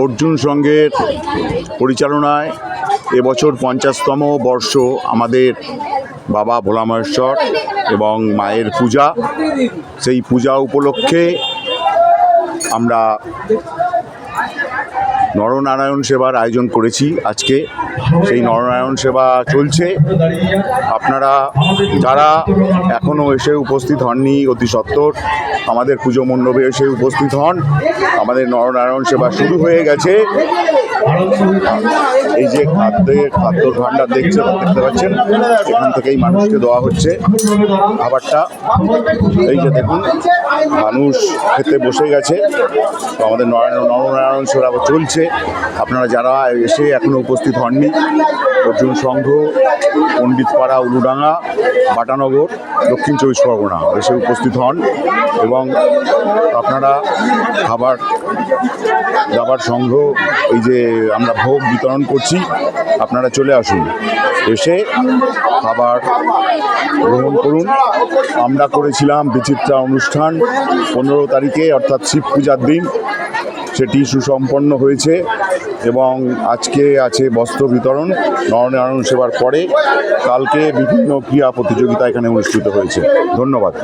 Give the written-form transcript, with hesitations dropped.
অর্জুন সংঘের পরিচালনায় এবছর 50তম বর্ষ আমাদের বাবা ভোলা মহেশ্বর এবং মায়ের পূজা। সেই পূজা উপলক্ষে আমরা নরনারায়ণ সেবার আয়োজন করেছি। আজকে সেই নরনারায়ণ সেবা চলছে। আপনারা যারা এখনও এসে উপস্থিত হননি, অতি সত্বর আমাদের পুজো মণ্ডপে এসে উপস্থিত হন। আমাদের নরনারায়ণ সেবা শুরু হয়ে গেছে। এই যে খাদ্য ভাণ্ডার দেখতে পাচ্ছেন, এখান থেকেই মানুষকে দেওয়া হচ্ছে খাবারটা। এই যে দেখুন, মানুষ খেতে বসে গেছে। তো আমাদের নরনারায়ণ সেবা চলছে। আপনারা যারা এসে এখনো উপস্থিত হননি, অর্জুন সংঘ, পণ্ডিতপাড়া, উলুডাঙ্গা, বাটানগর, দক্ষিণ 24 পরগনা এসে উপস্থিত হন এবং আপনারা খাবার দাবার সংঘ এই যে আমরা ভোগ বিতরণ করছি, আপনারা চলে আসুন, এসে খাবার গ্রহণ করুন। আমরা করেছিলাম বিচিত্রা অনুষ্ঠান 15 তারিখে, অর্থাৎ শিব পূজার দিন। সেটি সুসম্পন্ন হয়েছে এবং আজকে আছে বস্ত্র বিতরণ নরনারায়ণ সেবার পরে। কালকে বিভিন্ন ক্রীড়া প্রতিযোগিতা এখানে অনুষ্ঠিত হয়েছে। ধন্যবাদ।